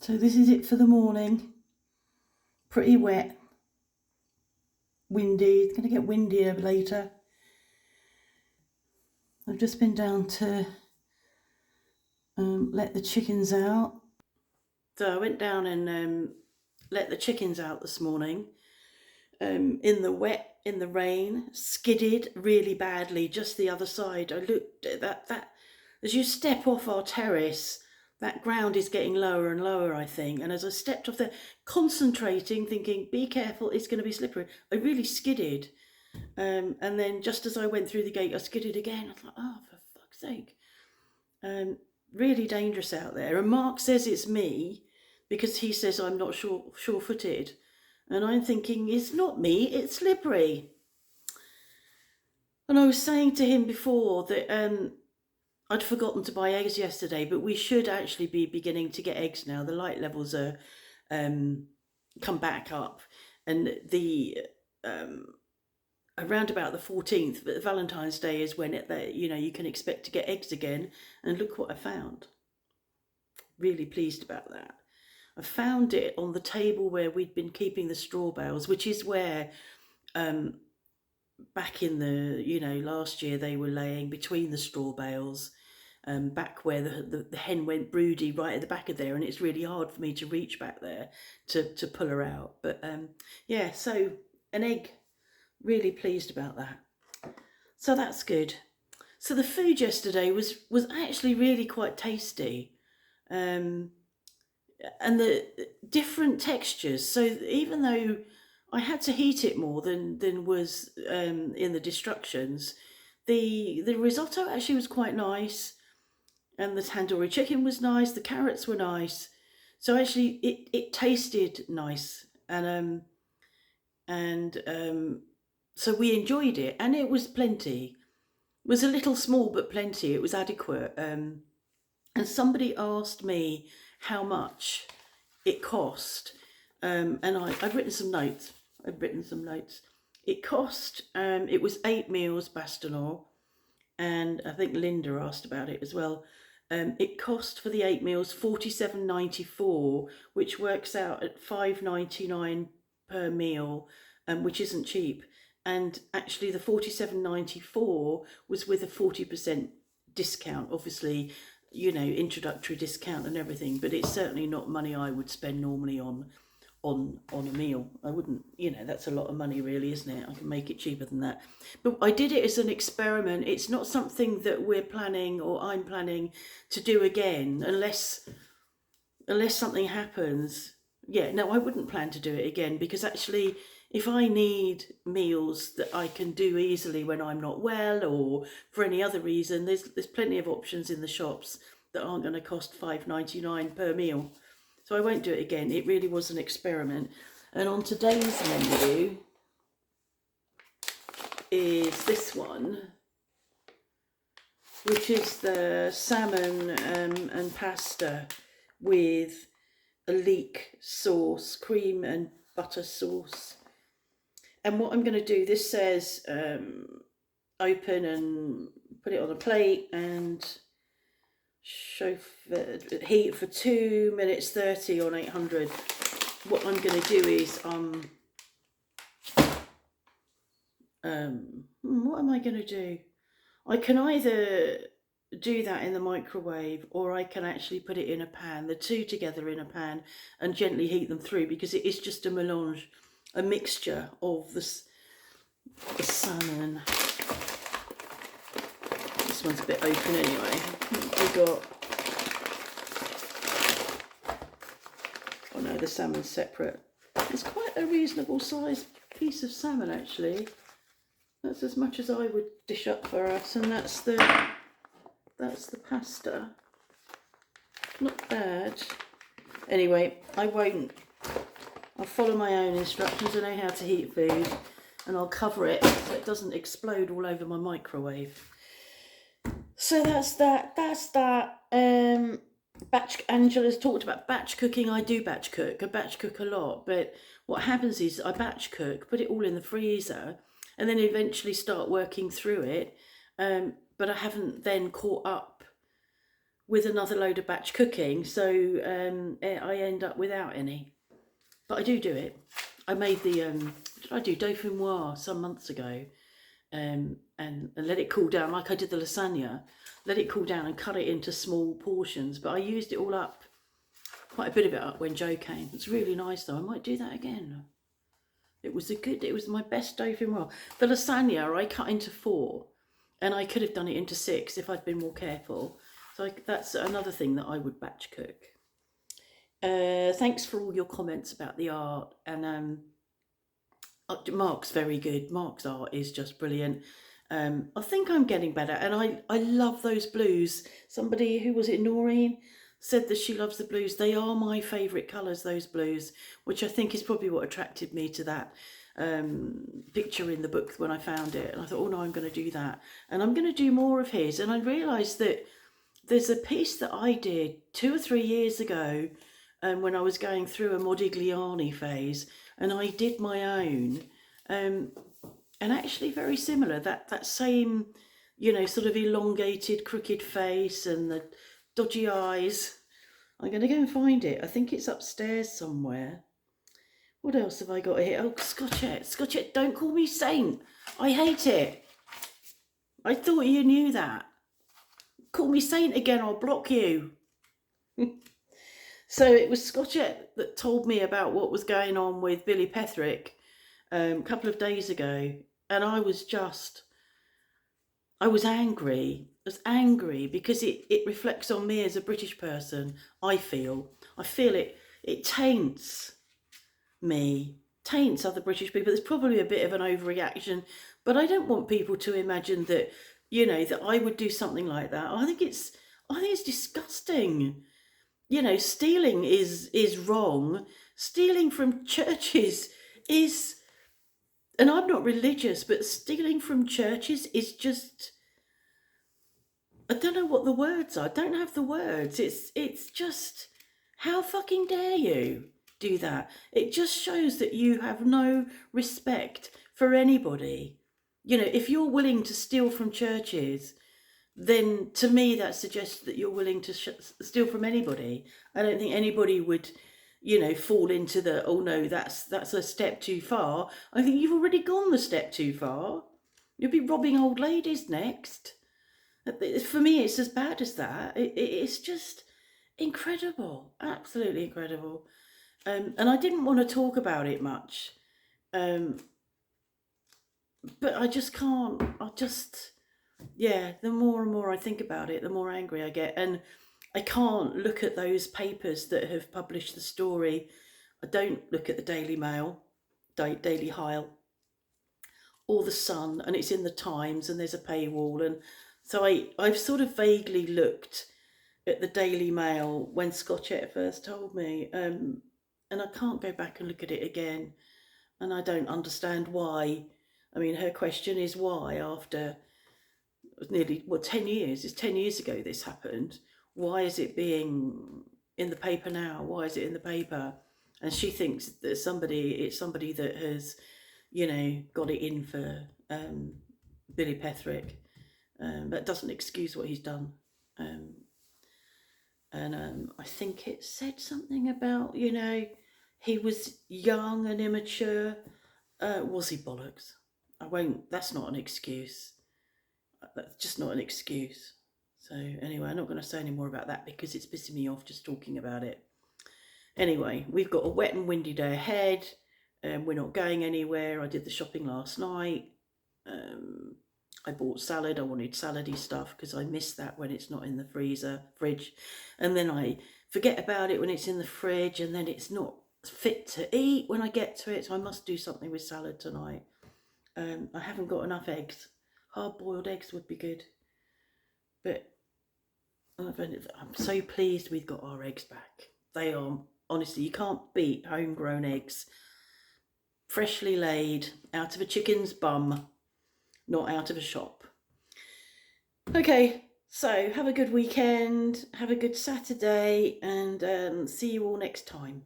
So this is it for the morning. Pretty wet, windy. It's going to get windier later. I've just been down to let the chickens out. So I went down and let the chickens out this morning in the wet, in the rain, skidded really badly just the other side. I looked at that as you step off our terrace, that ground is getting lower and lower, I think. And as I stepped off there, concentrating, thinking, be careful, it's going to be slippery, I really skidded. And then just as I went through the gate, I skidded again. I thought, oh, for fuck's sake. Really dangerous out there. And Mark says it's me because he says I'm not sure-footed. And I'm thinking, it's not me, it's slippery. And I was saying to him before that I'd forgotten to buy eggs yesterday, but we should actually be beginning to get eggs now. The light levels are come back up, and the around about the 14th, but Valentine's Day is when you can expect to get eggs again. And look what I found. Really pleased about that. I found it on the table where we'd been keeping the straw bales, which is where back in the last year they were laying between the straw bales, back where the hen went broody right at the back of there, and it's really hard for me to reach back there to pull her out. But yeah, so an egg. Really pleased about that. So that's good. So the food yesterday was actually really quite tasty, and the different textures. So even though I had to heat it more than was in the instructions, the risotto actually was quite nice, and the tandoori chicken was nice. The carrots were nice. So actually, it tasted nice, and so we enjoyed it, and it was plenty. It was a little small, but plenty. It was adequate. And somebody asked me how much it cost, and I've written some notes. It cost. It was 8 meals Bastinor, and I think Linda asked about it as well. It cost for the 8 meals $47.94, which works out at $5.99 per meal, which isn't cheap. And actually the $47.94 was with a 40% discount, obviously, introductory discount and everything, but it's certainly not money I would spend normally on a meal. I wouldn't, that's a lot of money really, isn't it? I can make it cheaper than that. But I did it as an experiment. It's not something that we're planning, or I'm planning to do again, unless something happens. Yeah, no, I wouldn't plan to do it again, because actually, if I need meals that I can do easily when I'm not well or for any other reason, there's plenty of options in the shops that aren't going to cost $5.99 per meal. So I won't do it again. It really was an experiment. And on today's menu is this one, which is the salmon and pasta with a leek sauce, cream and butter sauce. And what I'm going to do, this says open and put it on a plate and heat for 2 minutes 30 on 800. What I'm going to do is what am I going to do? I can either do that in the microwave, or I can actually put it in a pan, the two together in a pan, and gently heat them through, because it is just a melange, a mixture of the salmon. This one's a bit open anyway. We got, oh no, the salmon's separate. It's quite a reasonable sized piece of salmon actually. That's as much as I would dish up for us, and that's the pasta. Not bad. Anyway, I'll follow my own instructions. I know how to heat food, and I'll cover it so it doesn't explode all over my microwave. So that's that. Angela's talked about batch cooking. I do batch cook. I batch cook a lot, but what happens is I batch cook, put it all in the freezer, and then eventually start working through it. But I haven't then caught up with another load of batch cooking, so I end up without any. But I do it. I made the what did I do, dauphinoise some months ago, and let it cool down like I did the lasagna. Let it cool down and cut it into small portions. But I used it all up, quite a bit of it up when Joe came. It's really nice though. I might do that again. It was my best dauphinoise. The lasagna I cut into 4, and I could have done it into 6 if I'd been more careful. So that's another thing that I would batch cook. Thanks for all your comments about the art, and Mark's very good. Mark's art is just brilliant. I think I'm getting better, and I love those blues. Somebody, who was it, Noreen, said that she loves the blues. They are my favourite colours, those blues, which I think is probably what attracted me to that picture in the book when I found it. And I thought, oh no, I'm going to do that, and I'm going to do more of his. And I realised that there's a piece that I did 2 or 3 years ago, when I was going through a Modigliani phase, and I did my own, and actually very similar, that same, sort of elongated, crooked face and the dodgy eyes. I'm going to go and find it. I think it's upstairs somewhere. What else have I got here? Oh, Scotchette, don't call me Saint. I hate it. I thought you knew that. Call me Saint again, I'll block you. So it was Scotchette that told me about what was going on with Billy Petherick a couple of days ago, and I was angry. I was angry because it reflects on me as a British person. I feel it taints me, taints other British people. There's probably a bit of an overreaction, but I don't want people to imagine that, that I would do something like that. I think it's disgusting. Stealing is wrong. Stealing from churches is, and I'm not religious, but stealing from churches is just, I don't know what the words are. I don't have the words. It's just, how fucking dare you do that? It just shows that you have no respect for anybody. If you're willing to steal from churches, then to me that suggests that you're willing to steal from anybody. I don't think anybody would, fall into the, oh no, that's a step too far. I think you've already gone the step too far. You'll be robbing old ladies next. For me, it's as bad as that. It's just incredible, absolutely incredible. And I didn't want to talk about it much, but I just can't. The more and more I think about it, the more angry I get. And I can't look at those papers that have published the story. I don't look at the Daily Mail, Daily Hile, or the Sun, and it's in the Times, and there's a paywall. And so I've sort of vaguely looked at the Daily Mail when Scotchette first told me, and I can't go back and look at it again. And I don't understand why. I mean, her question is why, after nearly 10 years, it's 10 years ago this happened, why is it being in the paper now? Why is it in the paper? And she thinks that it's somebody that has, got it in for Billy Petherick. That doesn't excuse what he's done. And I think it said something about, he was young and immature. Was he bollocks? That's not an excuse. That's just not an excuse. So anyway, I'm not going to say any more about that because it's pissing me off just talking about it. Anyway, we've got a wet and windy day ahead. We're not going anywhere. I did the shopping last night. I bought salad. I wanted salady stuff because I miss that when it's not in the fridge. And then I forget about it when it's in the fridge, and then it's not fit to eat when I get to it. So I must do something with salad tonight. I haven't got enough eggs. Hard-boiled eggs would be good. But I'm so pleased we've got our eggs back. They are, honestly, you can't beat homegrown eggs. Freshly laid, out of a chicken's bum, not out of a shop. Okay, so have a good weekend, have a good Saturday, and see you all next time.